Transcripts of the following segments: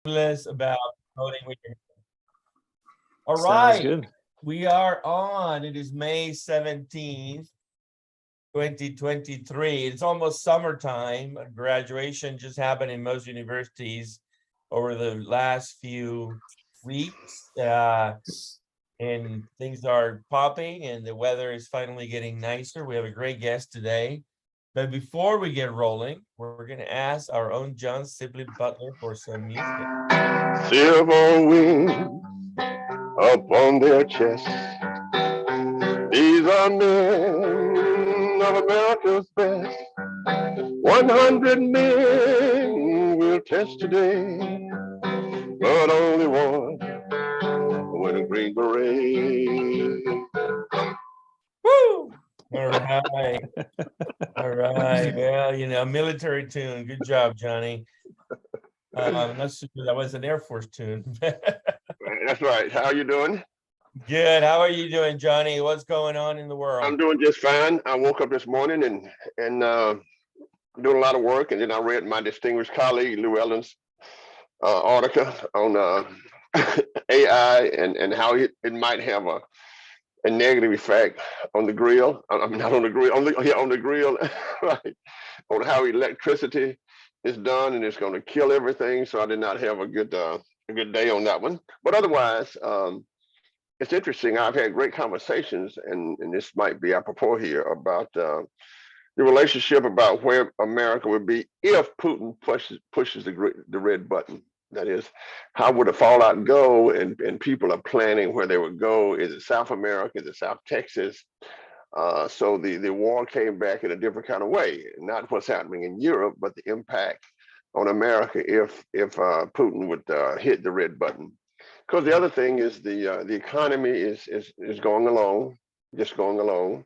about voting with your. All Sounds right, good. we are on. It is May 17th, 2023. It's almost summertime. Graduation just happened in most universities over the last few weeks. And things are popping and the weather is finally getting nicer. We have a great guest today. But before we get rolling, we're going to ask our own John Sibley Butler for some music. Silver wings upon their chests. These are men of America's best. 100 men will test today, but only one with a green beret. Woo! All right. All right. Well, military tune. Good job, Johnny. That's that was an Air Force tune. That's right. How you doing? Good. How are you doing, Johnny? What's going on in the world? I'm doing just fine. I woke up this morning and doing a lot of work, and then I read my distinguished colleague Llewellyn's article on AI and how it might have a negative effect on the grill. I mean, not on the grill, on the grill, right? On how electricity is done, and it's going to kill everything. So I did not have a good day on that one. But otherwise, it's interesting. I've had great conversations, and this might be apropos here about the relationship about where America would be if Putin pushes the red button. That is, how would the fallout go? And people are planning where they would go. Is it South America? Is it South Texas? So the war came back in a different kind of way. Not what's happening in Europe, but the impact on America if Putin would hit the red button. Because the other thing is the economy is going along, just going along.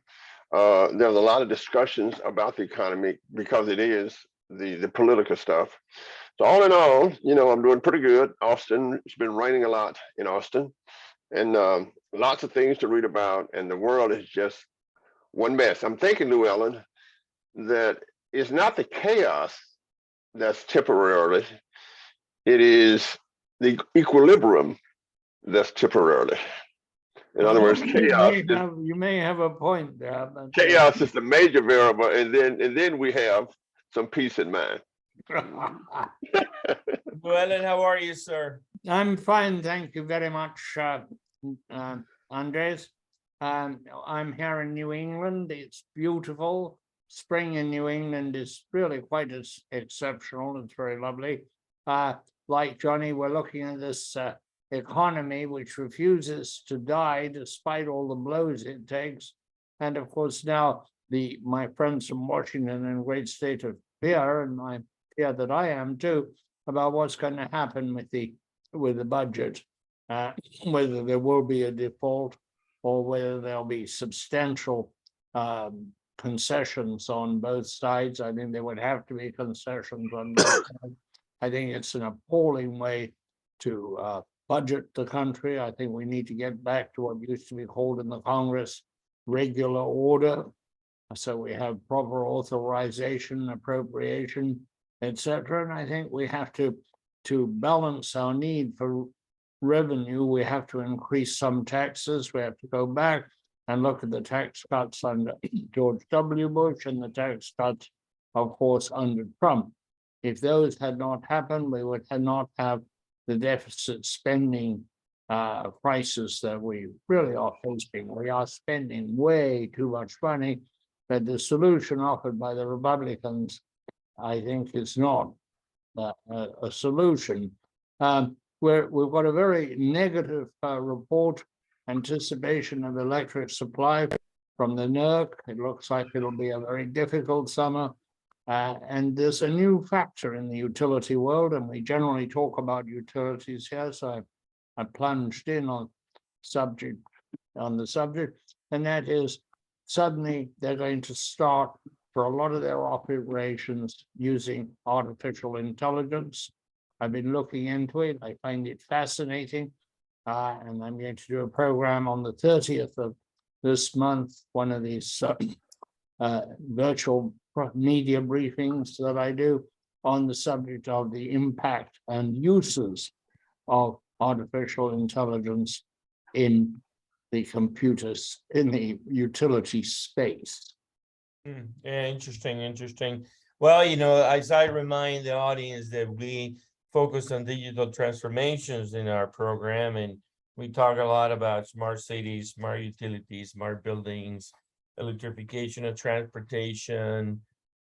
There's a lot of discussions about the economy because it is the political stuff. So all in all, I'm doing pretty good. Austin, it's been raining a lot in Austin, and lots of things to read about, and the world is just one mess. I'm thinking, Llewellyn, that it's not the chaos that's temporarily, it is the equilibrium that's temporarily. In other words, chaos. You may have a point there. But chaos is the major variable, and then we have some peace in mind. Llewellyn, how are you, sir? I'm fine, thank you very much, Andres. I'm here in New England. It's beautiful. Spring in New England is really quite exceptional. It's very lovely. Like Johnny, we're looking at this economy which refuses to die despite all the blows it takes. And of course, now my friends from Washington in great state of fear, and I fear that I am too, about what's going to happen with the budget, whether there will be a default or whether there'll be substantial concessions on both sides. I think there would have to be concessions on both sides. I think it's an appalling way to budget the country. I think we need to get back to what used to be called in the Congress regular order. So we have proper authorization, appropriation, etc. And I think we have to balance our need for revenue. We have to increase some taxes. We have to go back and look at the tax cuts under George W. Bush and the tax cuts, of course, under Trump. If those had not happened, we would not have the deficit spending crisis that we really are facing. We are spending way too much money, but the solution offered by the Republicans, I think, is not a solution. We've got a very negative report, anticipation of electric supply from the NERC. It looks like it'll be a very difficult summer. And there's a new factor in the utility world, and we generally talk about utilities here. So I plunged in on the subject, and that is suddenly they're going to start for a lot of their operations using artificial intelligence. I've been looking into it. I find it fascinating. And I'm going to do a program on the 30th of this month, one of these virtual media briefings that I do on the subject of the impact and uses of artificial intelligence in the computers, in the utility space. Yeah, interesting. Well, as I remind the audience that we focus on digital transformations in our program, and we talk a lot about smart cities, smart utilities, smart buildings, electrification of transportation,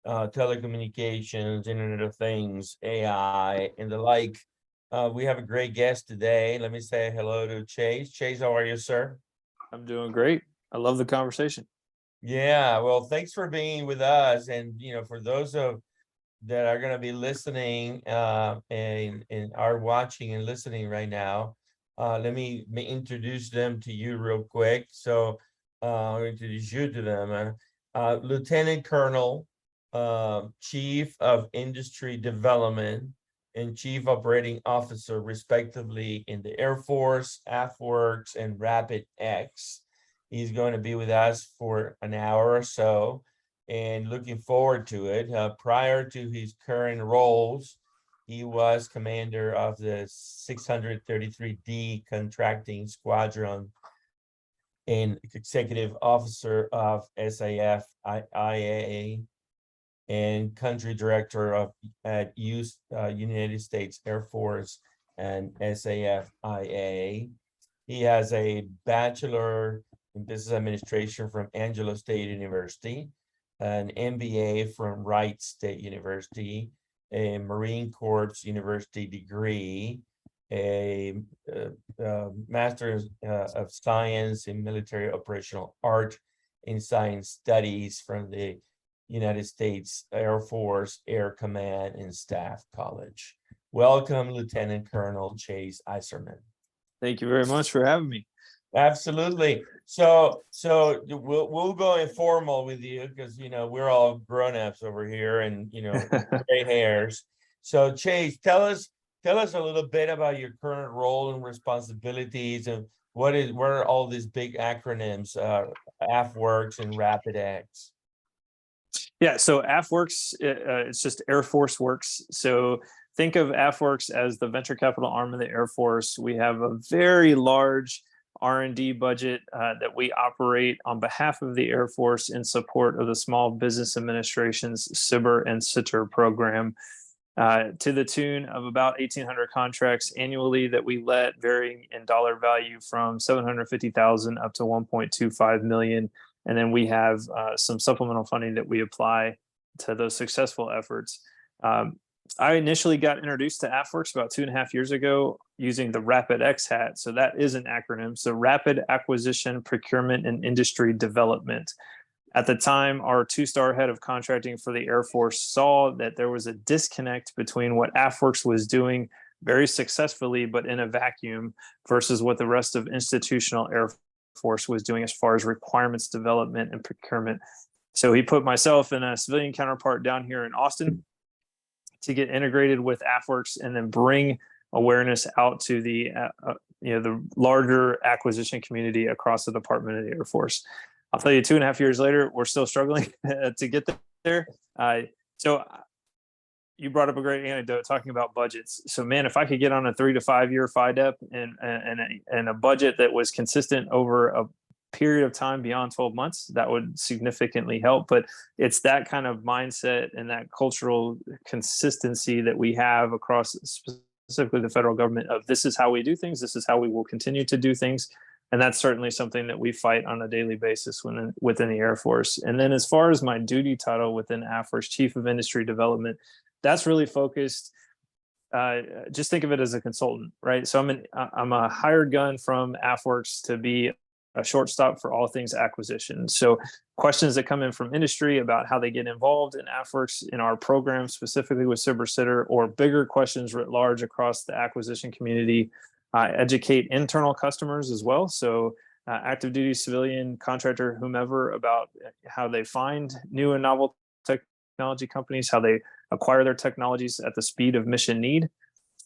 telecommunications, Internet of Things, AI, and the like. We have a great guest today. Let me say hello to Chase. Chase, how are you, sir? I'm doing great. I love the conversation. Yeah, well, thanks for being with us. And, for those that are going to be listening and are watching and listening right now, let me introduce them to you real quick. So I'll introduce you to them. Lieutenant Colonel, Chief of Industry Development, and Chief Operating Officer, respectively, in the Air Force, AFWERX, and RapidX. He's going to be with us for an hour or so, and looking forward to it. Prior to his current roles, he was commander of the 633D Contracting Squadron and executive officer of SAF IA and country director at United States Air Force and SAF IA. He has a bachelor in business administration from Angelo State University, an MBA from Wright State University, a Marine Corps University degree, a Master of Science in Military Operational Art and Science Studies from the United States Air Force Air Command and Staff College. Welcome, Lieutenant Colonel Chase Eiserman. Thank you very much for having me. Absolutely. So we'll go informal with you because we're all grown-ups over here and gray hairs. So Chase, tell us a little bit about your current role and responsibilities, and what are all these big acronyms, AFWERX and RapidX? Yeah, so AFWERX, it's just Air Force Works. So think of AFWERX as the venture capital arm of the Air Force. We have a very large R&D budget that we operate on behalf of the Air Force in support of the Small Business Administration's SBIR and SITR program, to the tune of about 1,800 contracts annually that we let, varying in dollar value from $750,000 up to $1.25 million. And then we have some supplemental funding that we apply to those successful efforts. I initially got introduced to AFWERX about 2.5 years ago using the RapidX hat. So that is an acronym. So Rapid Acquisition, Procurement, and Industry Development. At the time, our 2-star head of contracting for the Air Force saw that there was a disconnect between what AFWERX was doing very successfully, but in a vacuum, versus what the rest of institutional Air Force was doing as far as requirements development and procurement. So he put myself and a civilian counterpart down here in Austin to get integrated with AFWERX and then bring awareness out to the larger acquisition community across the Department of the Air Force. I'll tell you, 2.5 years later, we're still struggling to get there. So you brought up a great anecdote talking about budgets. So man, if I could get on a 3 to 5 year FIDEP and a budget that was consistent over a period of time beyond 12 months, that would significantly help. But it's that kind of mindset and that cultural consistency that we have across specifically the federal government of this is how we do things, this is how we will continue to do things. And that's certainly something that we fight on a daily basis within the Air Force. And then as far as my duty title within AFWERX, Chief of Industry Development, that's really focused, just think of it as a consultant, right? So I'm a hired gun from AFWERX to be a shortstop for all things acquisition. So questions that come in from industry about how they get involved in AFWERX in our program, specifically with SBIR/SITR, or bigger questions writ large across the acquisition community, educate internal customers as well. So active duty, civilian, contractor, whomever, about how they find new and novel technology companies, how they acquire their technologies at the speed of mission need.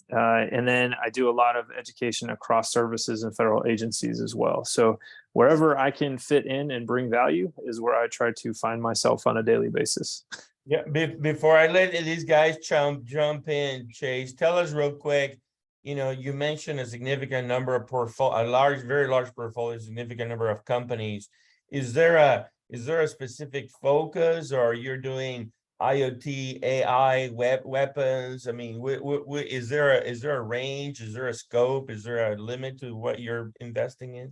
And then I do a lot of education across services and federal agencies as well. So wherever I can fit in and bring value is where I try to find myself on a daily basis. Yeah, before I let these guys jump in, Chase, tell us real quick. You know, you mentioned a significant number of very large portfolio, significant number of companies. Is there a specific focus, or you're doing IoT, AI, weapons? I mean, is there a range? Is there a scope? Is there a limit to what you're investing in?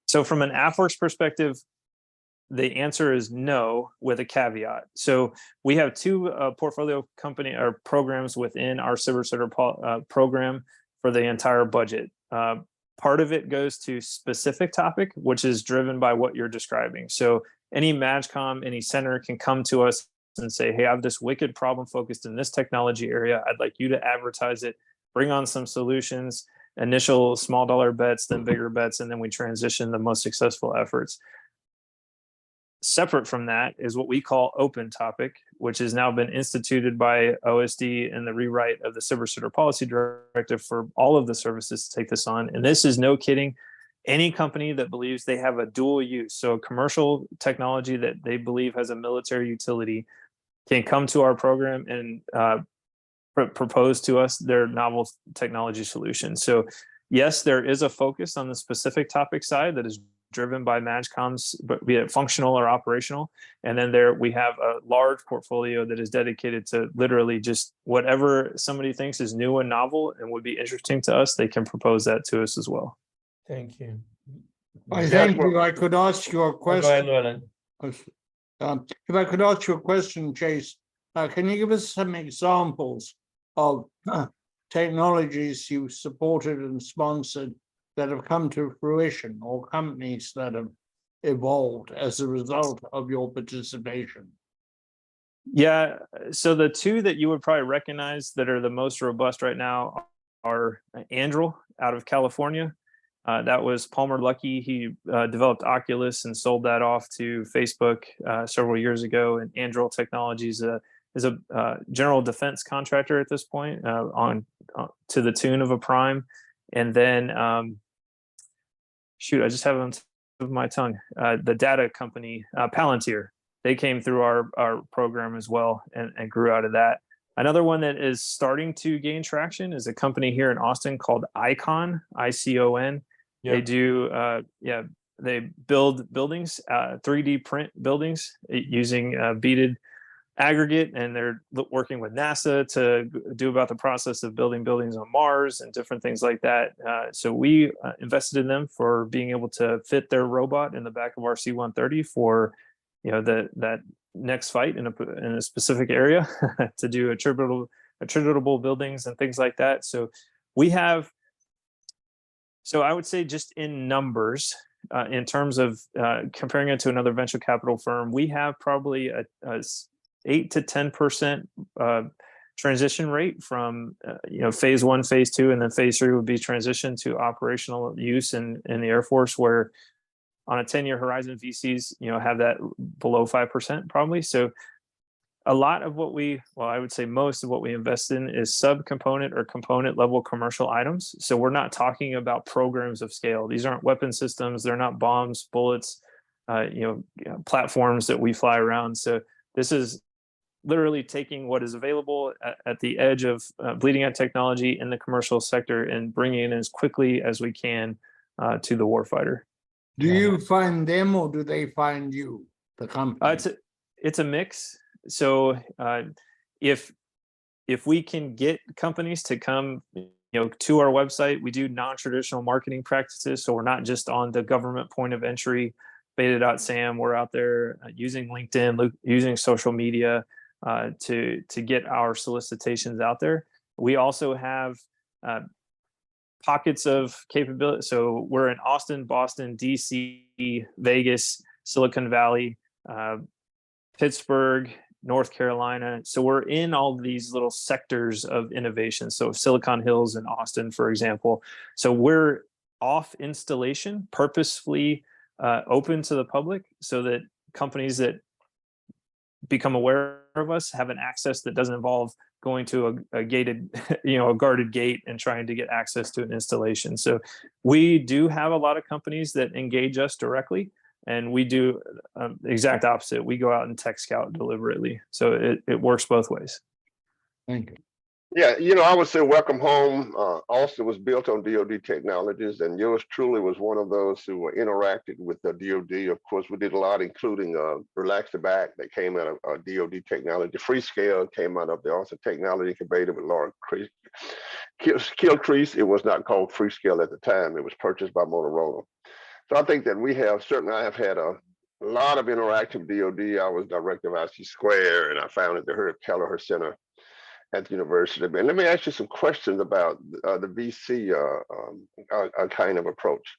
So from an AFWERX perspective, the answer is no, with a caveat. So we have two portfolio company or programs within our CiberCenter program for the entire budget. Part of it goes to specific topic, which is driven by what you're describing. So any MAGCOM, any center can come to us and say, hey, I have this wicked problem focused in this technology area. I'd like you to advertise it, bring on some solutions, initial small dollar bets, then bigger bets, and then we transition the most successful efforts. Separate from that is what we call open topic, which has now been instituted by OSD in the rewrite of the CiberCenter Policy Directive for all of the services to take this on. And this is no kidding. Any company that believes they have a dual use, so a commercial technology that they believe has a military utility, can come to our program and propose to us their novel technology solution. So yes, there is a focus on the specific topic side that is driven by MAGCOMs, but be it functional or operational. And then there we have a large portfolio that is dedicated to literally just whatever somebody thinks is new and novel and would be interesting to us, they can propose that to us as well. Thank you. I think if I could ask you a Go ahead, question, Llewellyn. if I could ask you a question, Chase, can you give us some examples of technologies you supported and sponsored that have come to fruition, or companies that have evolved as a result of your participation? Yeah, so the two that you would probably recognize that are the most robust right now are Anduril out of California. That was Palmer Luckey. He developed Oculus and sold that off to Facebook several years ago. And Anduril Technologies is a general defense contractor at this point, to the tune of a prime. And then shoot, I just have it on the tip of my tongue. The data company, Palantir, they came through our program as well and grew out of that. Another one that is starting to gain traction is a company here in Austin called Icon, ICON. Yeah. They do, they build buildings, 3D print buildings using beaded aggregate, and they're working with NASA to do about the process of building buildings on Mars and different things like that. So we invested in them for being able to fit their robot in the back of our C-130 for, you know, that next fight in a specific area to do attributable buildings and things like that. So we have, so I would say just in numbers, in terms of comparing it to another venture capital firm, we have probably a 8 to 10% transition rate from phase 1, phase 2, and then phase 3 would be transition to operational use in the Air Force, where on a 10-year horizon, VCs have that below 5% probably. So a lot of what I would say most of what we invest in is subcomponent or component level commercial items. So we're not talking about programs of scale. These aren't weapon systems. They're not bombs, bullets, platforms that we fly around. So this is literally taking what is available at the edge of bleeding edge technology in the commercial sector and bringing it in as quickly as we can to the warfighter. Do you find them, or do they find you, the company? It's a mix. So if we can get companies to come to our website, we do non-traditional marketing practices. So we're not just on the government point of entry, beta.sam. We're out there using LinkedIn, using social media to get our solicitations out there. We also have pockets of capability. So we're in Austin, Boston, DC, Vegas, Silicon Valley, Pittsburgh, North Carolina. So we're in all these little sectors of innovation. So Silicon Hills in Austin, for example. So we're off installation, purposefully open to the public, so that companies that become aware of us have an access that doesn't involve going to a gated, a guarded gate and trying to get access to an installation. So we do have a lot of companies that engage us directly, And we do the exact opposite. We go out and tech scout deliberately. So it works both ways. Thank you. Yeah, I would say welcome home. Austin was built on DoD technologies, and yours truly was one of those who were interacted with the DoD. Of course, we did a lot, including Relax the Back that came out of DoD technology. Freescale came out of the Austin Technology Incubator with Laura Kilcrease. It was not called Freescale at the time. It was purchased by Motorola. So I think that I have had a lot of interaction with DoD. I was director of IC Square, and I founded the Herb Kelleher Center at the university. And let me ask you some questions about the VC kind of approach.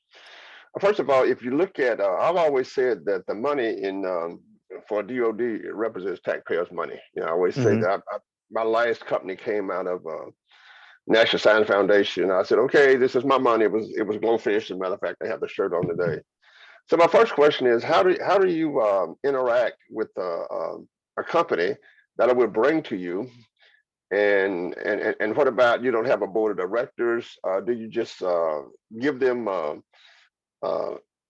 First of all, if you look at, I've always said that the money for DoD represents taxpayers' money. I always say that my last company came out of National Science Foundation. I said, okay, this is my money. It was Glowfish. As a matter of fact, I have the shirt on today. So my first question is, how do you interact with a company that I would bring to you? And what about, you don't have a board of directors? Do you just give them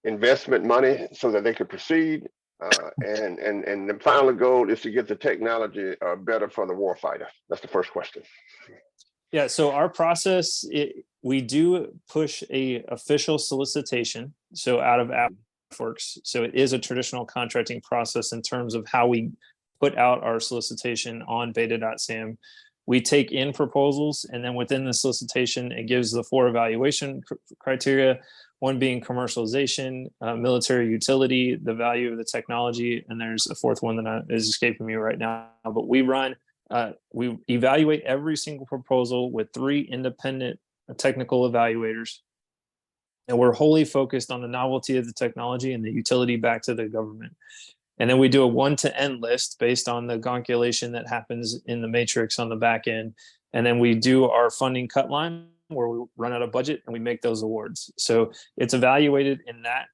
investment money so that they could proceed? And the final goal is to get the technology better for the warfighter. That's the first question. Yeah, so our process, we do push a official solicitation, so out of AFWERX. So it is a traditional contracting process in terms of how we put out our solicitation on beta.sam. We take in proposals, and then within the solicitation, it gives the 4 evaluation criteria, one being commercialization, military utility, the value of the technology, and there's a 4th one that is escaping me right now. But we evaluate every single proposal with 3 independent technical evaluators, and we're wholly focused on the novelty of the technology and the utility back to the government. And then we do a 1 to N list based on the gonculation that happens in the matrix on the back end. And then we do our funding cut line where we run out of budget and we make those awards. So it's evaluated in that,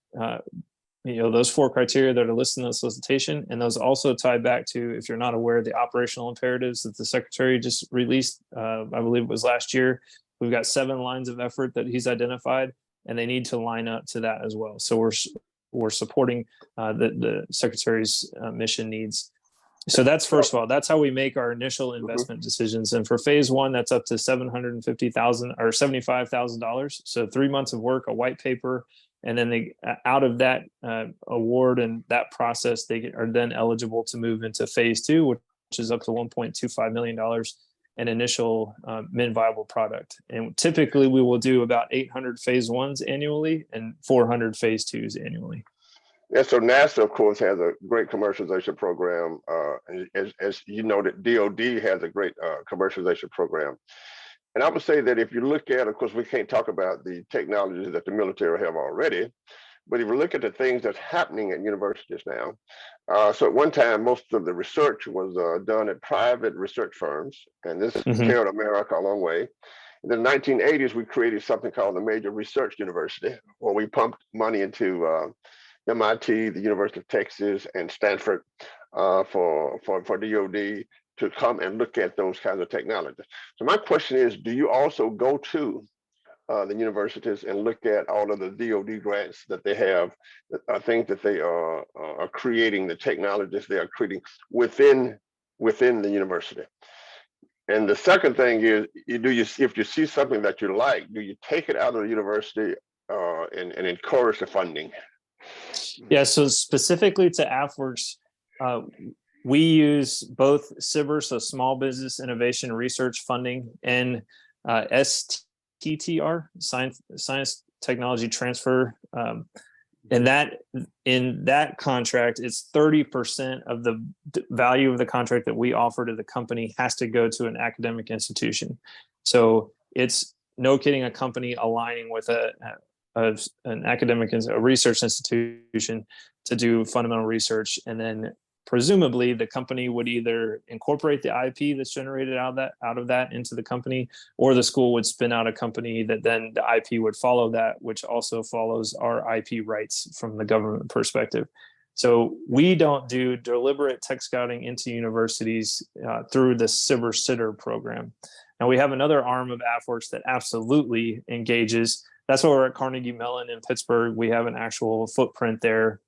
those 4 criteria that are listed in the solicitation. And those also tie back to, if you're not aware, the operational imperatives that the Secretary just released, I believe it was last year. We've got 7 lines of effort that he's identified, and they need to line up to that as well. So we're supporting the Secretary's mission needs. So that's, first of all, that's how we make our initial investment decisions. And for phase 1, that's up to $750,000 or $75,000. So 3 months of work, a white paper, and then out of that award and that process, they are then eligible to move into phase 2, which is up to $1.25 million, an initial min viable product. And typically we will do about 800 phase 1s annually and 400 phase 2s annually. Yeah, so NASA, of course, has a great commercialization program. As you know, that DoD has a great commercialization program. And I would say that if you look at, of course, we can't talk about the technologies that the military have already, but if you look at the things that's happening at universities now, so at one time, most of the research was done at private research firms, and this carried America a long way. In the 1980s, we created something called the Major Research University, where we pumped money into MIT, the University of Texas, and Stanford for DoD to come and look at those kinds of technologies. So my question is, do you also go to the universities and look at all of the DoD grants that they have, things that they are creating, the technologies they are creating within the university? And the second thing is, if you see something that you like, do you take it out of the university and encourage the funding? Yeah, so specifically to AFWERX, we use both SBIR, so Small Business Innovation Research Funding, and STTR, Science Technology Transfer. And that in that contract, it's 30% of the value of the contract that we offer to the company has to go to an academic institution. So it's no kidding, a company aligning with an academic, a research institution to do fundamental research, and then presumably the company would either incorporate the IP that's generated out of that into the company, or the school would spin out a company that then the IP would follow that, which also follows our IP rights from the government perspective. So we don't do deliberate tech scouting into universities through the SBIR-SITR program. Now we have another arm of AFWERX that absolutely engages. That's why we're at Carnegie Mellon in Pittsburgh. We have an actual footprint there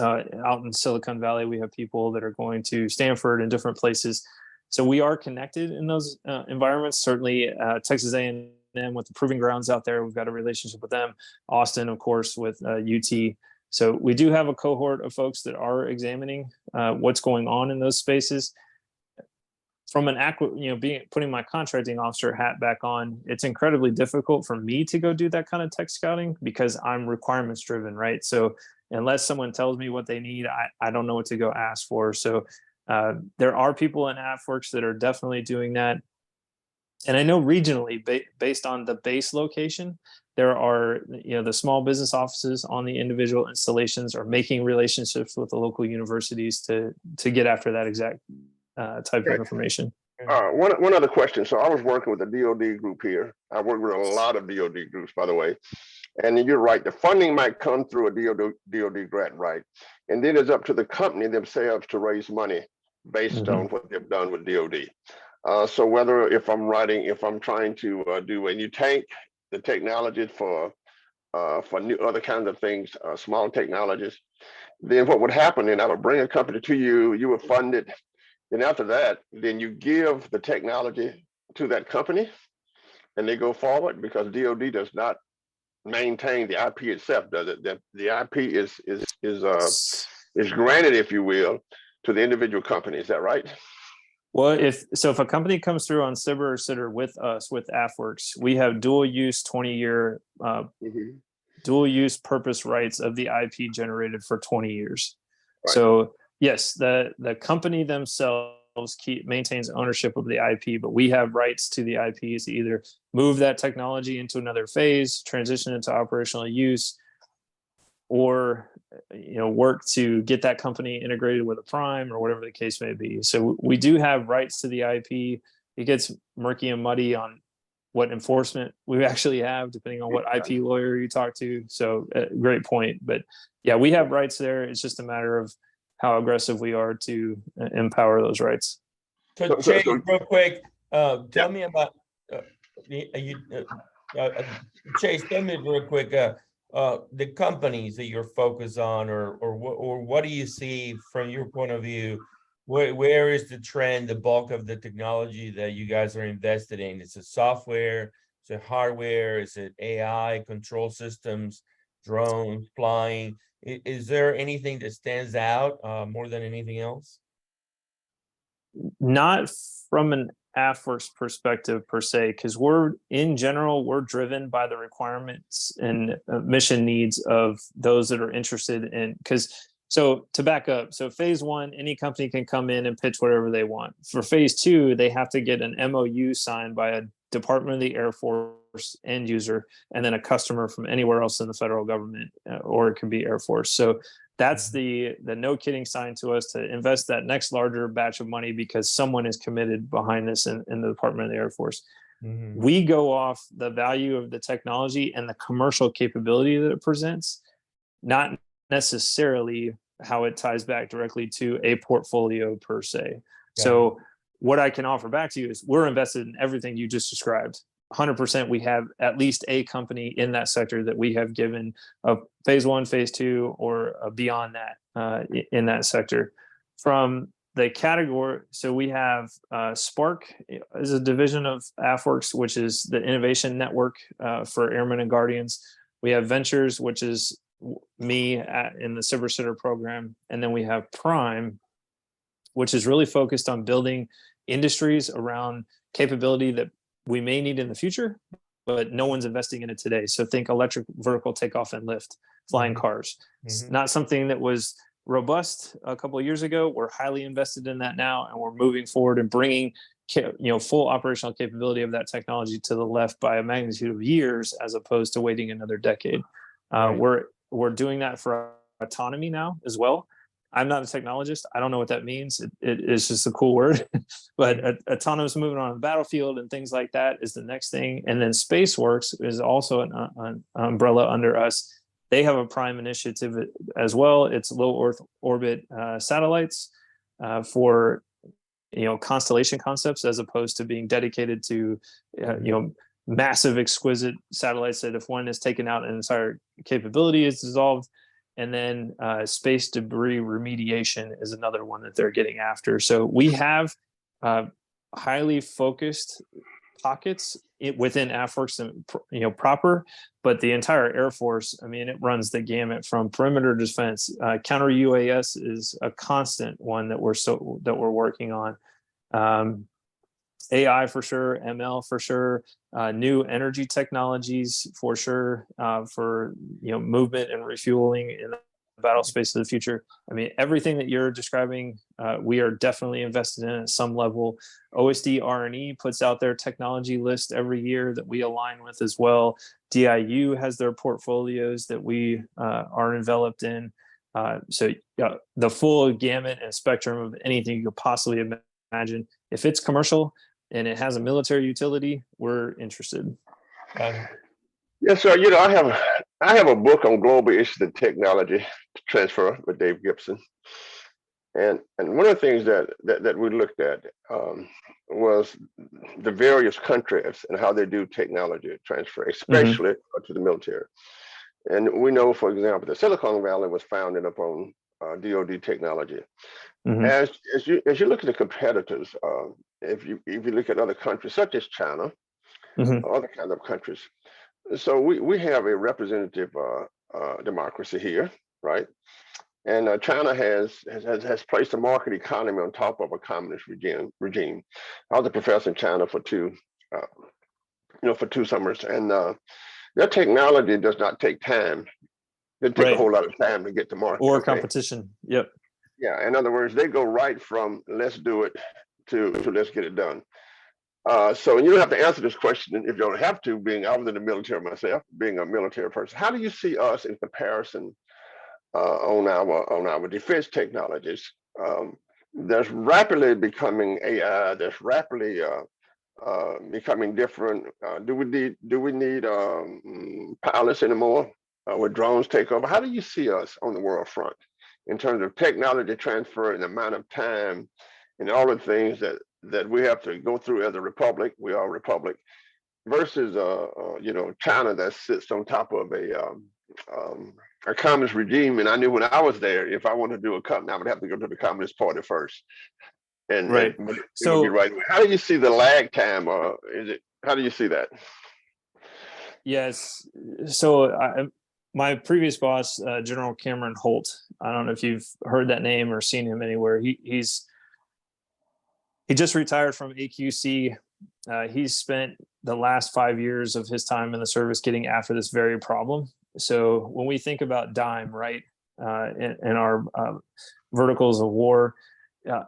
Out in Silicon Valley, we have people that are going to Stanford and different places. So we are connected in those environments. Certainly, Texas A&M with the Proving Grounds out there, we've got a relationship with them. Austin, of course, with UT. So we do have a cohort of folks that are examining what's going on in those spaces. From an putting my contracting officer hat back on, it's incredibly difficult for me to go do that kind of tech scouting because I'm requirements driven, right? So unless someone tells me what they need, I don't know what to go ask for. So there are people in AFWERX that are definitely doing that. And I know regionally, based on the base location, there are, the small business offices on the individual installations are making relationships with the local universities to get after that exact type of information. One other question. So I was working with a DoD group here. I work with a lot of DoD groups, by the way. And you're right, the funding might come through a DoD grant, right? And then it's up to the company themselves to raise money based on what they've done with DoD. So whether if I'm trying to do a new tank, the technology for new other kinds of things, small technologies, then what would happen, and I would bring a company to you, you would fund it. Then after that, then you give the technology to that company and they go forward because DoD does not maintain the IP itself, does it? The IP is granted, if you will, to the individual company. Is that right? Well, if a company comes through on SBIR or SITR with us, with AFWERX, we have dual use 20-year dual use purpose rights of the IP generated for 20 years. Right. So yes, the company themselves maintains ownership of the IP, but we have rights to the IP to either move that technology into another phase, transition into operational use, or work to get that company integrated with a prime or whatever the case may be. So we do have rights to the IP. It gets murky and muddy on what enforcement we actually have, depending on what IP lawyer you talk to. So great point. But yeah, we have rights there. It's just a matter of how aggressive we are to empower those rights. So Chase, real quick, tell me about Chase. Tell me real quick the companies that you're focused on, or what do you see from your point of view? Where is the trend, the bulk of the technology that you guys are invested in? Is it software? Is it hardware? Is it AI, control systems, drones, flying? Is there anything that stands out more than anything else? Not from an AFWERX perspective per se, because we're driven by the requirements and mission needs of those that are interested in. So to back up, so phase one, any company can come in and pitch whatever they want. For phase two, they have to get an MOU signed by a Department of the Air Force end user, and then a customer from anywhere else in the federal government, or it could be Air Force. So that's the no kidding sign to us to invest that next larger batch of money because someone is committed behind this in the Department of the Air Force. We go off the value of the technology and the commercial capability that it presents, not necessarily how it ties back directly to a portfolio per se. So what I can offer back to you is we're invested in everything you just described. 100%, we have at least a company in that sector that we have given a phase one, phase two, or beyond that in that sector. From the category, so we have Spark is a division of AFWERX, which is the innovation network for airmen and guardians. We have Ventures, which is me in the SBIR SITR program. And then we have Prime, which is really focused on building industries around capability that we may need in the future, but no one's investing in it today. So think electric vertical takeoff and lift, flying cars. It's not something that was robust a couple of years ago. We're highly invested in that now, and we're moving forward and bringing full operational capability of that technology to the left by a magnitude of years, as opposed to waiting another decade. We're doing that for autonomy now as well. I'm not a technologist. I don't know what that means. It's just a cool word. But autonomous movement on the battlefield and things like that is the next thing. And then SpaceWorks is also an umbrella under us. They have a prime initiative as well. It's low Earth orbit satellites for constellation concepts, as opposed to being dedicated to massive, exquisite satellites that if one is taken out, an entire capability is dissolved. And then space debris remediation is another one that they're getting after. So we have highly focused pockets within AFWERX and proper, but the entire Air Force, I mean, it runs the gamut from perimeter defense. Counter UAS is a constant one that we're working on. AI for sure, ML for sure, new energy technologies for sure, for movement and refueling in the battle space of the future. I mean, everything that you're describing, we are definitely invested in at some level. OSD R&E puts out their technology list every year that we align with as well. DIU has their portfolios that we are enveloped in. So the full gamut and spectrum of anything you could possibly imagine. If it's commercial and it has a military utility, we're interested. Yes, sir. I have a book on global issues and technology transfer with Dave Gibson, and one of the things that we looked at was the various countries and how they do technology transfer, especially to the military. And we know, for example, the Silicon Valley was founded upon DoD technology. As you look at the competitors, if you look at other countries such as China, or other kinds of countries, so we have a representative democracy here, right? And China has placed a market economy on top of a communist regime. I was a professor in China for two summers, and their technology does not take time. It takes a whole lot of time to get to market. Or competition. Yep. Yeah. In other words, they go right from let's do it to let's get it done. So you don't have to answer this question if you don't have to, I was in the military myself, being a military person. How do you see us in comparison on our defense technologies? There's rapidly becoming AI, there's rapidly becoming different. Do we need pilots anymore? With drones take over? How do you see us on the world front in terms of technology transfer and the amount of time and all the things that we have to go through as a republic? We are a republic versus China that sits on top of a communist regime. And I knew when I was there, if I wanted to do a company, I would have to go to the Communist Party first. And right. So right. How do you see the lag time, or how do you see that? Yes. So my previous boss, General Cameron Holt, I don't know if you've heard that name or seen him anywhere. He just retired from AQC. He's spent the last 5 years of his time in the service getting after this very problem. So when we think about DIME, right, in our verticals of war,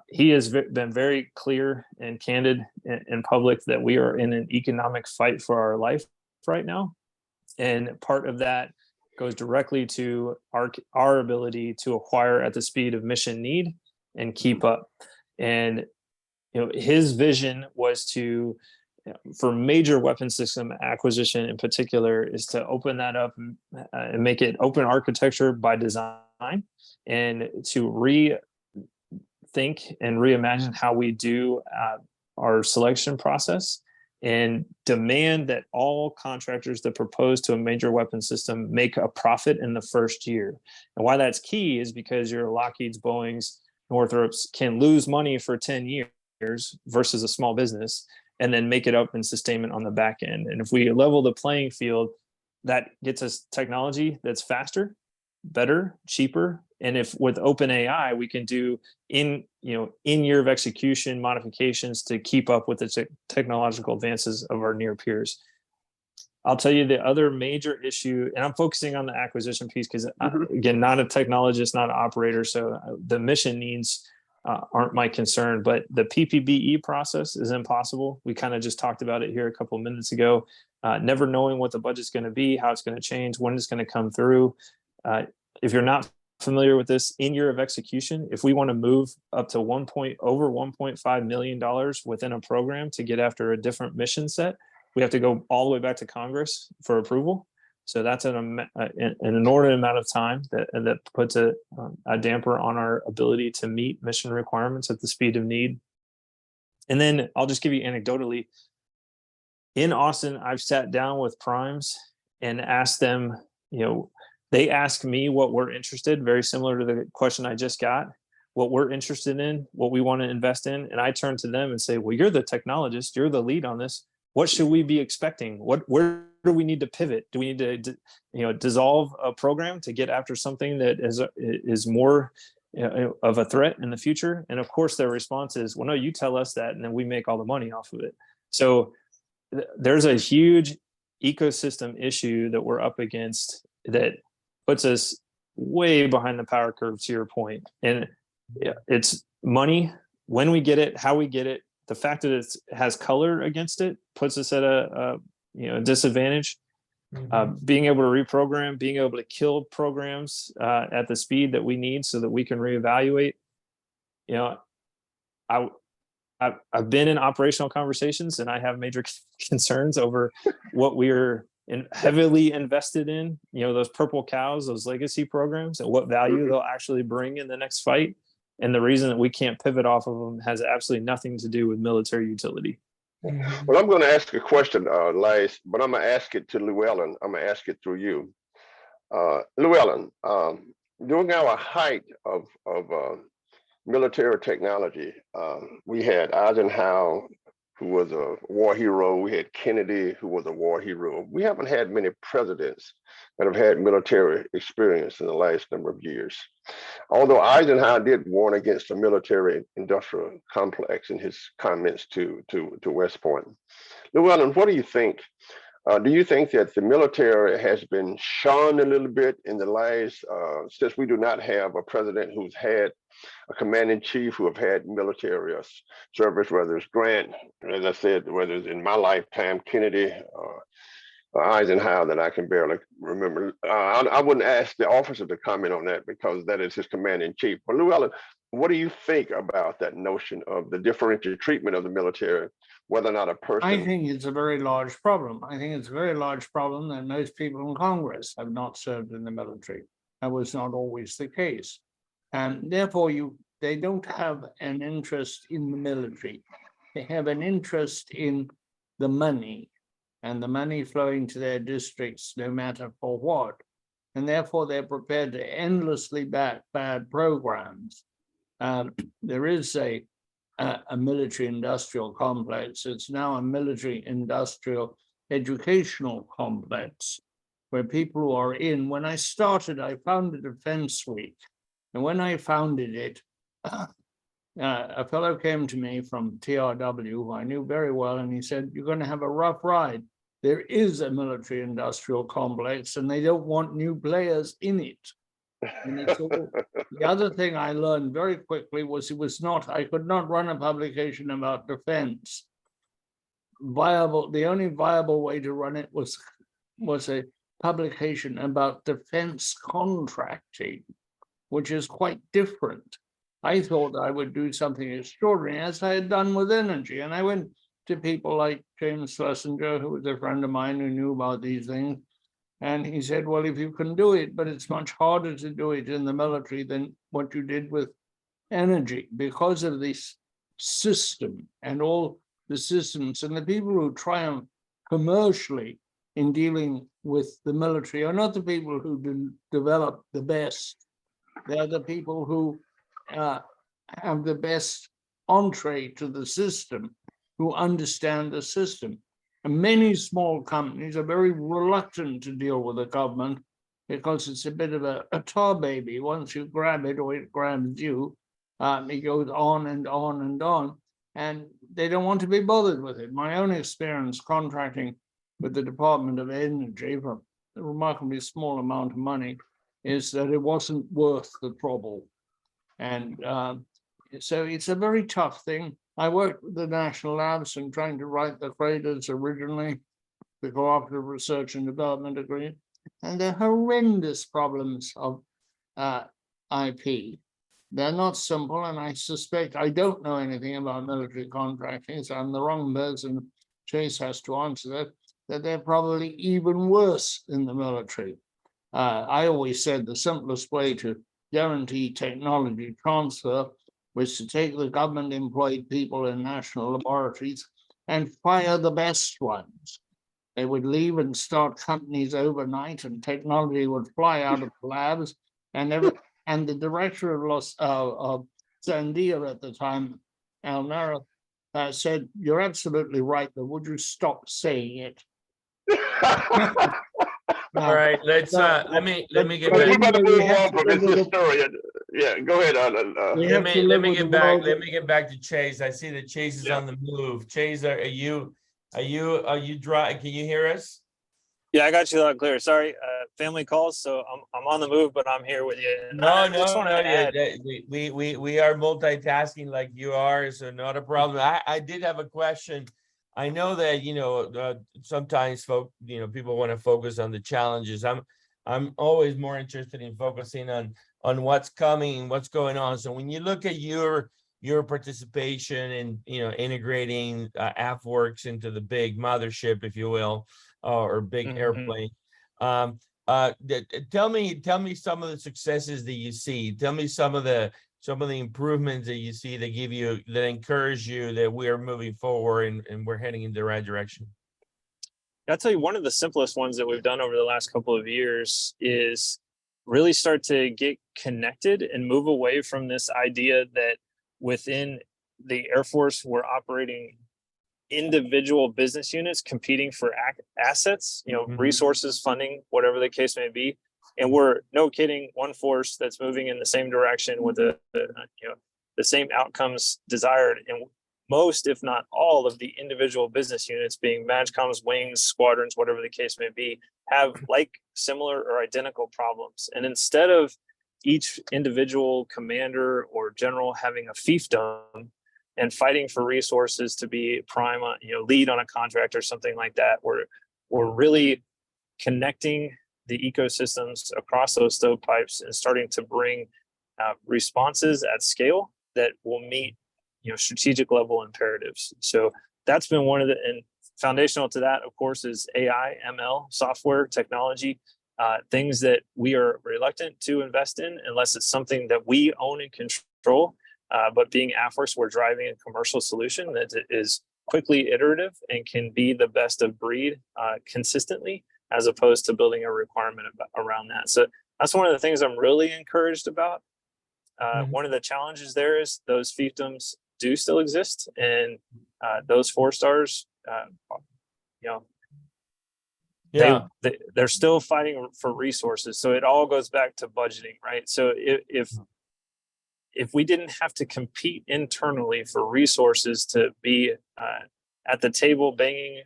he has been very clear and candid in public that we are in an economic fight for our life right now. And part of that goes directly to our ability to acquire at the speed of mission need and keep up. And his vision was to, for major weapon system acquisition in particular, is to open that up and make it open architecture by design, and to rethink and reimagine how we do our selection process, and demand that all contractors that propose to a major weapon system make a profit in the first year. And why that's key is because your Lockheed's, Boeing's, Northrop's can lose money for 10 years versus a small business, and then make it up in sustainment on the back end. And if we level the playing field, that gets us technology that's faster, better, cheaper. And if with open AI, we can do in year of execution modifications to keep up with the technological advances of our near peers. I'll tell you the other major issue, and I'm focusing on the acquisition piece because, again, not a technologist, not an operator, so the mission needs aren't my concern, but the PPBE process is impossible. We kind of just talked about it here a couple of minutes ago, never knowing what the budget's going to be, how it's going to change, when it's going to come through. If you're not familiar with this, in year of execution, if we want to move up to over $1.5 million within a program to get after a different mission set, we have to go all the way back to Congress for approval. So that's an inordinate amount of time that puts a damper on our ability to meet mission requirements at the speed of need. And then I'll just give you anecdotally, in Austin, I've sat down with primes and asked them, they ask me what we're interested, very similar to the question I just got, what we're interested in, what we want to invest in. And I turn to them and say, well, you're the technologist, you're the lead on this. What should we be expecting? Where do we need to pivot? Do we need to, dissolve a program to get after something that is more of a threat in the future? And of course, their response is, well, no, you tell us that, and then we make all the money off of it. So there's a huge ecosystem issue that we're up against that puts us way behind the power curve, to your point. And it's money, when we get it, how we get it. The fact that it has color against it puts us at a disadvantage. Being able to reprogram, being able to kill programs at the speed that we need so that we can reevaluate. I've been in operational conversations, and I have major concerns over what we're heavily invested in, those purple cows, those legacy programs, and what value they'll actually bring in the next fight. And the reason that we can't pivot off of them has absolutely nothing to do with military utility. Well, I'm going to ask a question, Lace, but I'm going to ask it to Llewellyn. I'm going to ask it through you. Llewellyn, during our height of military technology, we had Eisenhower, who was a war hero. We had Kennedy, who was a war hero. We haven't had many presidents that have had military experience in the last number of years. Although Eisenhower did warn against the military industrial complex in his comments to West Point. Llewellyn, what do you think? Do you think that the military has been shone a little bit in the last, since we do not have a president who's had a commanding chief who have had military service, whether it's Grant, as I said, whether it's in my lifetime, Kennedy, Eisenhower, that I can barely remember. I wouldn't ask the officer to comment on that because that is his commanding chief. But Llewellyn, what do you think about that notion of the differential treatment of the military, whether or not a person? I think it's a very large problem. I think it's a very large problem that most people in Congress have not served in the military. That was not always the case. And therefore, they don't have an interest in the military. They have an interest in the money, and the money flowing to their districts, no matter for what. And therefore, they're prepared to endlessly back bad programs. There is a military industrial complex. It's now a military industrial educational complex where people who are in. When I started, I founded Defense Week. And when I founded it, a fellow came to me from TRW, who I knew very well, and he said, "You're going to have a rough ride. There is a military industrial complex, and they don't want new players in it." And it's all, the other thing I learned very quickly was I could not run a publication about defense. The only viable way to run it was a publication about defense contracting, which is quite different. I thought I would do something extraordinary, as I had done with energy. And I went to people like James Schlesinger, who was a friend of mine who knew about these things. And he said, well, if you can do it, but it's much harder to do it in the military than what you did with energy because of this system and all the systems. And the people who triumph commercially in dealing with the military are not the people who develop the best. They're the people who have the best entree to the system, who understand the system. And many small companies are very reluctant to deal with the government because it's a bit of a tar baby. Once you grab it or it grabs you, it goes on and on and on. And they don't want to be bothered with it. My own experience contracting with the Department of Energy for a remarkably small amount of money is that it wasn't worth the trouble. And so it's a very tough thing. I worked with the national labs and trying to write the CRADAs originally, the Cooperative Research and Development Agreement, and the horrendous problems of IP. They're not simple, and I suspect I don't know anything about military contracting, so I'm the wrong person. Chase has to answer that they're probably even worse in the military. I always said the simplest way to guarantee technology transfer was to take the government-employed people in national laboratories and fire the best ones. They would leave and start companies overnight, and technology would fly out of the labs. And the director of Sandia at the time, Al Nara, said, "You're absolutely right, but would you stop saying it?" All right, let's, let me get But we're back. about to we move have on to from live this with hysteria. Yeah, go ahead. We Let have to me live with get the back. world. Let me get back to Chase. I see that Chase is Yeah. on the move. Chase, are you dry? Can you hear us? Yeah, I got you loud and clear. Sorry, family calls, so I'm on the move, but I'm here with you. And No, I no, just want no. to add, We are multitasking like you are, so not a problem. I did have a question. I know that, sometimes people want to focus on the challenges. I'm always more interested in focusing on what's coming, what's going on. So when you look at your participation in, integrating AFWERX into the big mothership, if you will, or big airplane. Tell me some of the successes that you see. Tell me some of the improvements that you see that encourage you that we are moving forward and we're heading in the right direction. I'll tell you, one of the simplest ones that we've done over the last couple of years is really start to get connected and move away from this idea that within the Air Force, we're operating individual business units competing for assets, resources, funding, whatever the case may be. And we're, no kidding, one force that's moving in the same direction with the same outcomes desired. And most, if not all, of the individual business units, being MAGCOMs, wings, squadrons, whatever the case may be, have similar or identical problems. And instead of each individual commander or general having a fiefdom and fighting for resources to be prime, lead on a contract or something like that, we're really connecting the ecosystems across those stovepipes and starting to bring responses at scale that will meet strategic level imperatives. So that's been one of the, and foundational to that, of course, is AI, ML, software, technology, things that we are reluctant to invest in unless it's something that we own and control. But being AFWERX, we're driving a commercial solution that is quickly iterative and can be the best of breed consistently, as opposed to building a requirement around that. So that's one of the things I'm really encouraged about. One of the challenges there is those fiefdoms do still exist, and those 4-stars, they're still fighting for resources. So it all goes back to budgeting, right? So if we didn't have to compete internally for resources to be at the table banging,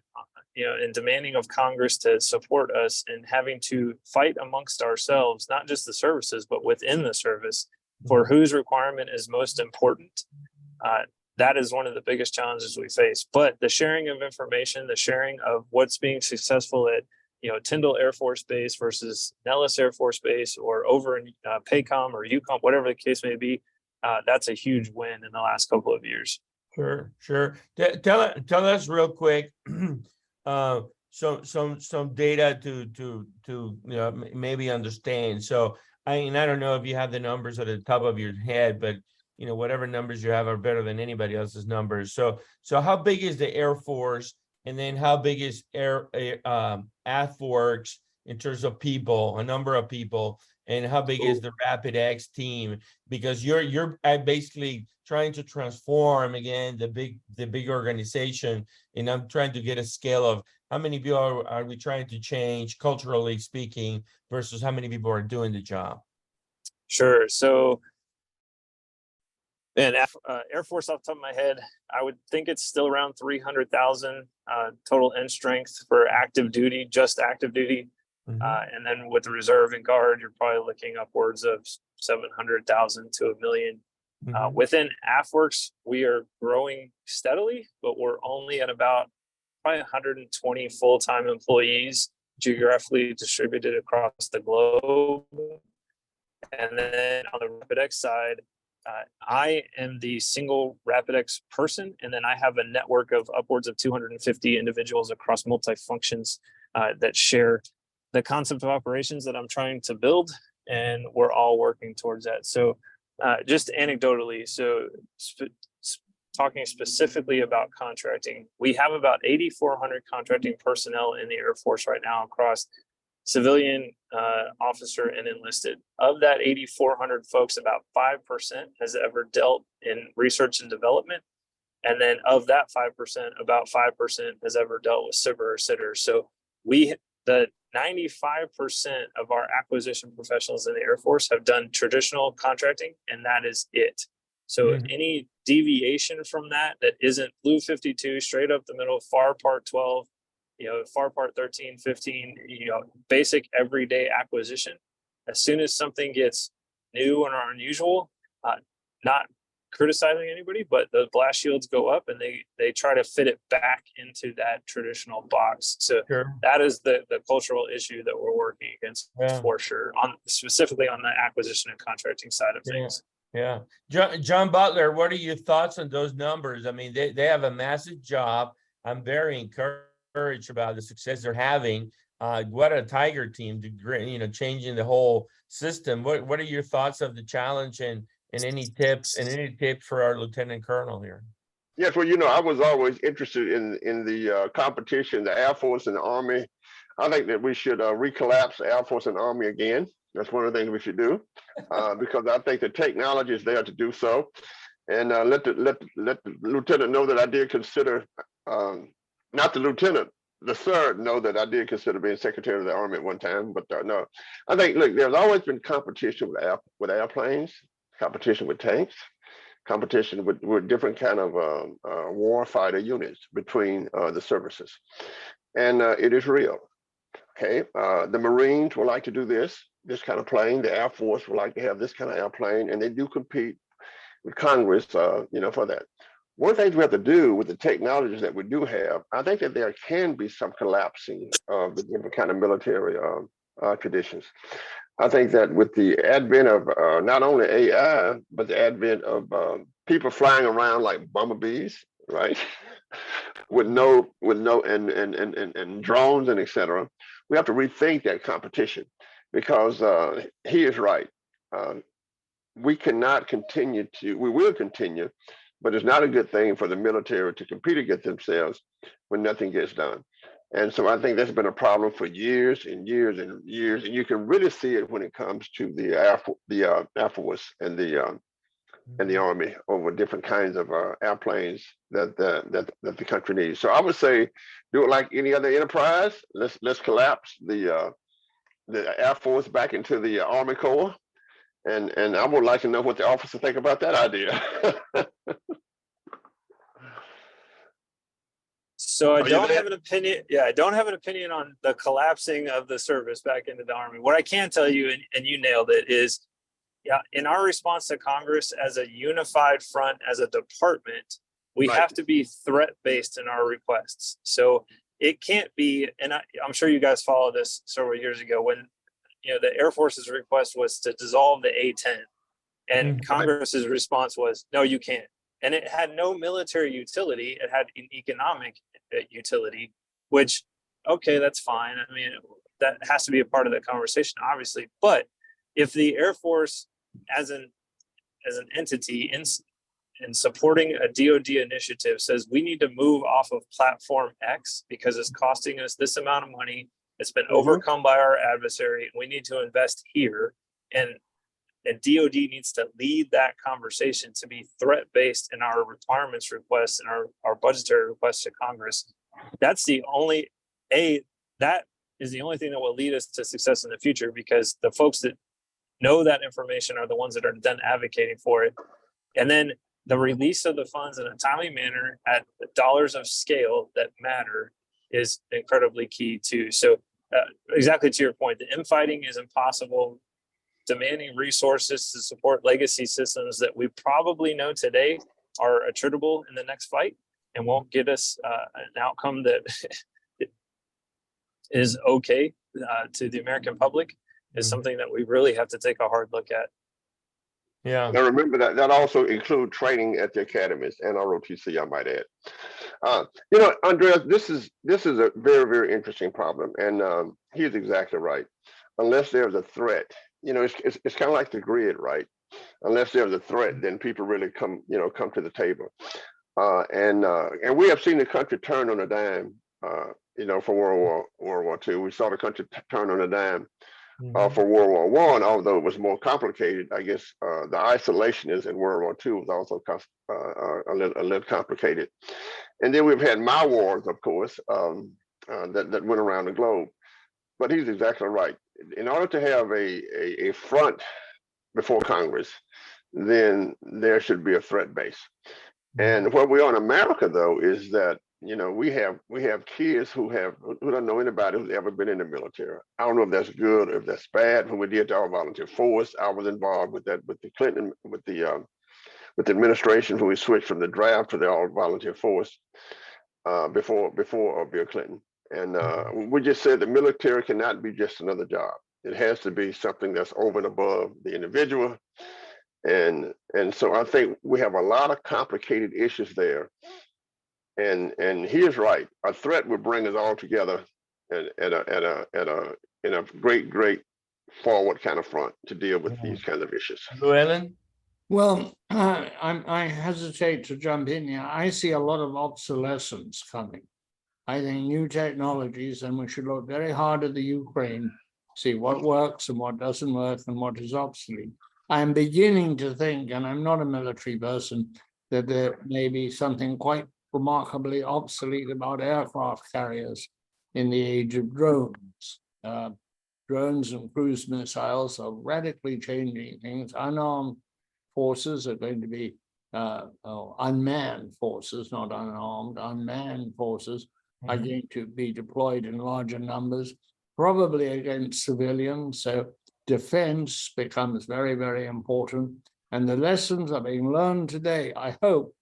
and demanding of Congress to support us, and having to fight amongst ourselves, not just the services, but within the service, for whose requirement is most important, that is one of the biggest challenges we face. But the sharing of information, the sharing of what's being successful at Tyndall Air Force Base versus Nellis Air Force Base, or over in PACOM or UCOM, whatever the case may be, that's a huge win in the last couple of years. Sure. Tell us real quick, some data to maybe understand. So I don't know if you have the numbers at the top of your head, but whatever numbers you have are better than anybody else's numbers. So how big is the Air Force, and then how big is AFWERX in terms of people, a number of people, and how big is the RapidX team? Because you're basically trying to transform again the big organization, and I'm trying to get a scale of how many people are we trying to change culturally speaking versus how many people are doing the job. Sure. So, man, Air Force off the top of my head, I would think it's still around 300,000 total end strength for active duty, just active duty. And then with the reserve and guard, you're probably looking upwards of 700,000 to 1 million. Within AFWERX, we are growing steadily, but we're only at about probably 120 full-time employees geographically distributed across the globe. And then on the RapidX side, I am the single RapidX person, and then I have a network of upwards of 250 individuals across multi-functions that share the concept of operations that I'm trying to build, and we're all working towards that. So just anecdotally, so talking specifically about contracting, we have about 8,400 contracting personnel in the Air Force right now across civilian, officer, and enlisted. Of that 8,400 folks, about 5% has ever dealt in research and development. And then of that 5%, about 5% has ever dealt with SIBR or sitters. So the 95% of our acquisition professionals in the Air Force have done traditional contracting, and that is it. So any deviation from that isn't Blue 52, straight up the middle, FAR Part 12, FAR Part 13, 15, basic everyday acquisition. As soon as something gets new and unusual, not criticizing anybody, but the blast shields go up and they try to fit it back into that traditional box. So that is the cultural issue that we're working against for sure, specifically on the acquisition and contracting side of things. Yeah. John Butler, what are your thoughts on those numbers? I mean, they have a massive job. I'm very encouraged about the success they're having. What a Tiger team to changing the whole system. What are your thoughts of the challenge and any tips for our Lieutenant Colonel here? Yes, well, I was always interested in the competition, the Air Force and the Army. I think that we should recollapse the Air Force and Army again. That's one of the things we should do, because I think the technology is there to do so. And let the lieutenant know that I did consider, not the lieutenant, the sir know that I did consider being Secretary of the Army at one time. But no, I think, look, there's always been competition with airplanes, competition with tanks, competition with different kind of war fighter units between the services. And it is real. Okay, the Marines would like to do this kind of plane. The Air Force would like to have this kind of airplane, and they do compete with Congress, for that. One of the things we have to do with the technologies that we do have, I think that there can be some collapsing of the different kind of military traditions. I think that with the advent of not only AI, but the advent of people flying around like bumblebees, right? with drones and etc. We have to rethink that competition, because he is right. We cannot continue we will continue, but it's not a good thing for the military to compete against themselves when nothing gets done. And so I think that's been a problem for years and years and years. And you can really see it when it comes to the Air Force and the Army over different kinds of airplanes that the country needs. So I would say, do it like any other enterprise. Let's collapse the Air Force back into the Army Corps. And I would like to know what the officers think about that idea. So I don't have an opinion. Yeah, I don't have an opinion on the collapsing of the service back into the Army. What I can tell you, and you nailed it, is in our response to Congress as a unified front, as a department, we have to be threat-based in our requests. So it can't be, and I'm sure you guys followed this several years ago when the Air Force's request was to dissolve the A-10, and Congress's response was, no, you can't. And it had no military utility. It had an economic utility, which, okay, that's fine. I mean, that has to be a part of the conversation, obviously. But if the Air Force as an entity in supporting a DoD initiative says we need to move off of platform X because it's costing us this amount of money, it's been overcome by our adversary, we need to invest here, and DoD needs to lead that conversation to be threat-based in our requirements requests and our budgetary requests to Congress. That is the only thing that will lead us to success in the future, because the folks that know that information are the ones that are then advocating for it. And then the release of the funds in a timely manner at the dollars of scale that matter is incredibly key too. So exactly to your point, the infighting is impossible. Demanding resources to support legacy systems that we probably know today are attritable in the next fight and won't get us an outcome that is okay to the American public is something that we really have to take a hard look at. Yeah. Now remember that also include training at the academies and ROTC, I might add. Andreas, this is a very, very interesting problem, and he's exactly right. Unless there's a threat, it's kind of like the grid, right? Unless there's a threat, then people really come to the table. And we have seen the country turn on a dime, for World War II. We saw the country turn on a dime for World War I, although it was more complicated. I guess the isolationism in World War II was also a little complicated. And then we've had my wars, of course, that went around the globe. But he's exactly right. In order to have a front before Congress, then there should be a threat base. And what we are in America, though, is that we have kids who don't know anybody who's ever been in the military. I don't know if that's good or if that's bad. When we did the all volunteer force, I was involved with that with the Clinton with the administration when we switched from the draft to the all volunteer force before Bill Clinton. And we just said the military cannot be just another job. It has to be something that's over and above the individual. And so I think we have a lot of complicated issues there. And he is right. A threat would bring us all together in a great forward kind of front to deal with these kinds of issues. Llewellyn? Well, I hesitate to jump in here. I see a lot of obsolescence coming. I think new technologies, and we should look very hard at the Ukraine, see what works and what doesn't work and what is obsolete. I'm beginning to think, and I'm not a military person, that there may be something quite remarkably obsolete about aircraft carriers in the age of drones. Drones and cruise missiles are radically changing things. Unarmed forces are going to be unmanned forces, not unarmed, unmanned forces are going to be deployed in larger numbers, probably against civilians. So defense becomes very, very important. And the lessons are being learned today, I hope,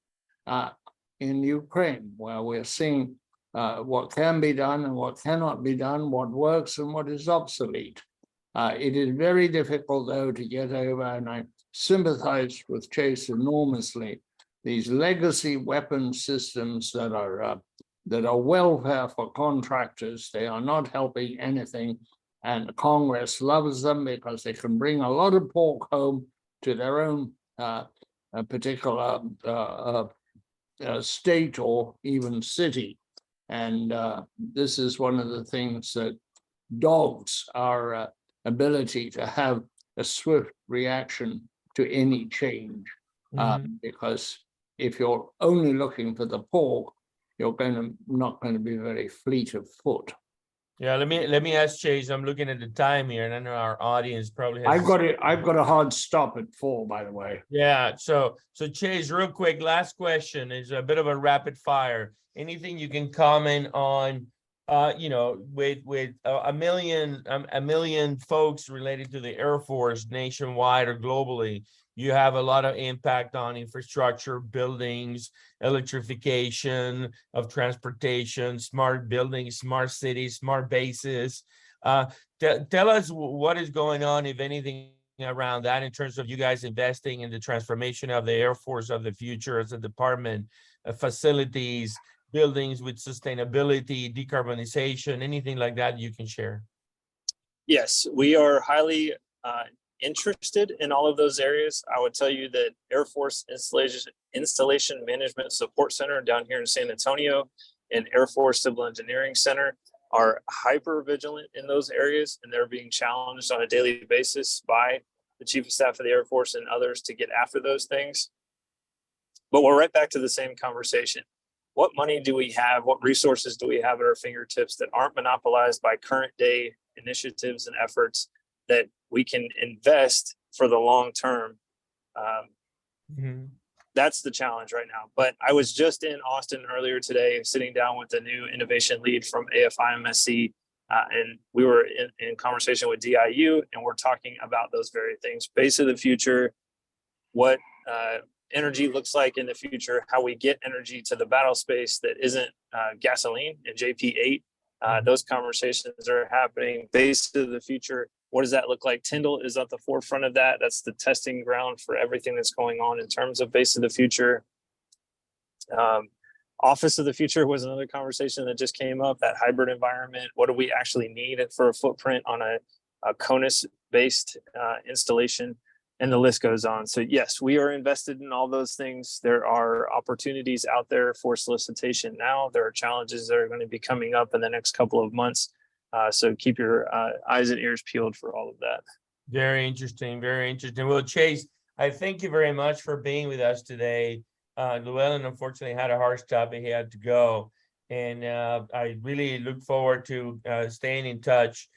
in Ukraine, where we're seeing what can be done and what cannot be done, what works and what is obsolete. It is very difficult, though, to get over, and I sympathize with Chase enormously, these legacy weapon systems that are welfare for contractors. They are not helping anything, and Congress loves them because they can bring a lot of pork home to their own particular state or even city. And this is one of the things that dogs our ability to have a swift reaction to any change. Because if you're only looking for the pork, you're not going to be very fleet of foot. Yeah, let me ask Chase. I'm looking at the time here, and I know our audience probably has. I've got a hard stop at 4, by the way. Yeah. So Chase, real quick, last question is a bit of a rapid fire. Anything you can comment on? With a million folks related to the Air Force nationwide or globally, you have a lot of impact on infrastructure, buildings, electrification of transportation, smart buildings, smart cities, smart bases. Tell us what is going on, if anything, around that in terms of you guys investing in the transformation of the Air Force of the future as a department, facilities, buildings with sustainability, decarbonization, anything like that you can share. Yes, we are highly interested in all of those areas. I would tell you that Air Force Installation Management Support Center down here in San Antonio and Air Force Civil Engineering Center are hyper vigilant in those areas, and they're being challenged on a daily basis by the Chief of Staff of the Air Force and others to get after those things. But we're right back to the same conversation. What money do we have? What resources do we have at our fingertips that aren't monopolized by current day initiatives and efforts that we can invest for the long term? That's the challenge right now. But I was just in Austin earlier today, sitting down with the new innovation lead from AFIMSC, and we were in conversation with DIU, and we're talking about those very things. Base of the future, what energy looks like in the future, how we get energy to the battle space that isn't gasoline and JP8. Those conversations are happening. Base of the future, what does that look like? Tyndall is at the forefront of that. That's the testing ground for everything that's going on in terms of base of the future. Office of the future was another conversation that just came up, that hybrid environment. What do we actually need for a footprint on a CONUS based installation? and the list goes on. So yes, we are invested in all those things. There are opportunities out there for solicitation now. There are challenges that are going to be coming up in the next couple of months. So keep your eyes and ears peeled for all of that. Very interesting, very interesting. Well, Chase, I thank you very much for being with us today. Llewellyn unfortunately had a hard stop, he had to go. And I really look forward to staying in touch.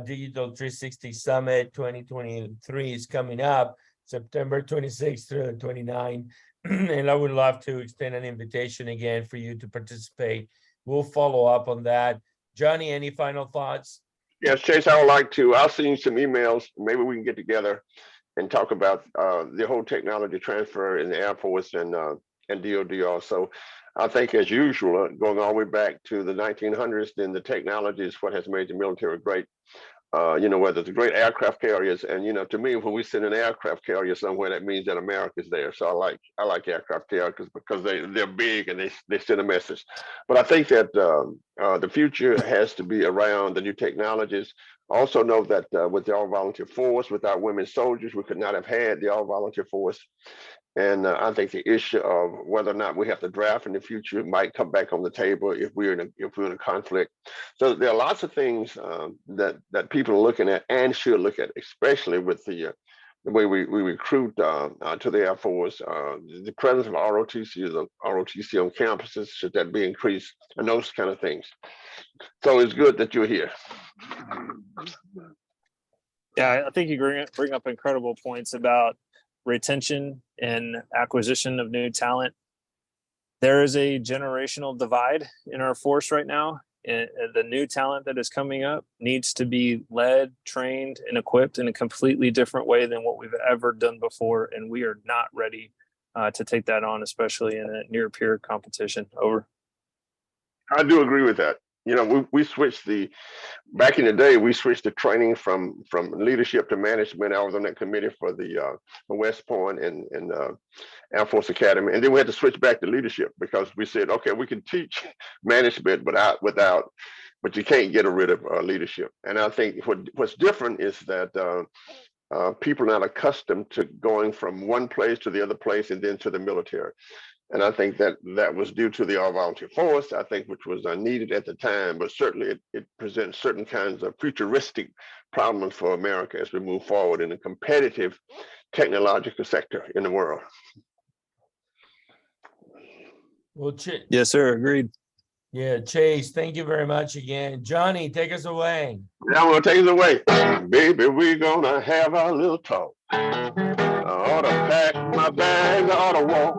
Digital 360 Summit 2023 is coming up September 26th through the 29th. And I would love to extend an invitation again for you to participate. We'll follow up on that. Johnny, any final thoughts? Yes, Chase, I would like to. I'll send you some emails. Maybe we can get together and talk about the whole technology transfer in the Air Force and DoD also. I think, as usual, going all the way back to the 1900s, then the technology is what has made the military great. Whether it's great aircraft carriers, and to me, when we send an aircraft carrier somewhere, that means that America's there. So I like aircraft carriers because they're big and they send a message. But I think that the future has to be around the new technologies. Also know that with the all-volunteer force, without women soldiers, we could not have had the all-volunteer force. And I think the issue of whether or not we have to draft in the future might come back on the table if we're in a conflict. So there are lots of things that people are looking at and should look at, especially with the way we recruit to the Air Force, the presence of ROTC on campuses, should that be increased, and those kind of things. So it's good that you're here. Yeah, I think you bring up incredible points about retention and acquisition of new talent. There is a generational divide in our force right now. And the new talent that is coming up needs to be led, trained, and equipped in a completely different way than what we've ever done before. And we are not ready to take that on, especially in a near peer competition. Over. I do agree with that. We switched back in the day, we switched the training from leadership to management. I was on that committee for the West Point and Air Force Academy. And then we had to switch back to leadership because we said, okay, we can teach management but you can't get rid of leadership. And I think what's different is that people are not accustomed to going from one place to the other place and then to the military. And I think that was due to the all-volunteer force, I think, which was needed at the time, but certainly it presents certain kinds of futuristic problems for America as we move forward in a competitive technological sector in the world. Well, yes, sir. Agreed. Yeah, Chase, thank you very much again. Johnny, take us away. Yeah, I'm gonna take us away. Baby, we're gonna have our little talk. I ought to pack my bags, I ought to walk.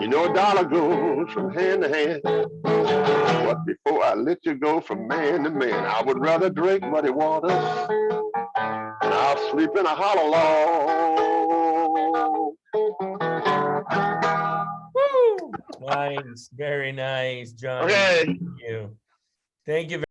A dollar goes from hand to hand. But before I let you go from man to man, I would rather drink muddy waters and I'll sleep in a hollow log. Woo! Nice, very nice, Johnny. Okay. Thank you. Thank you.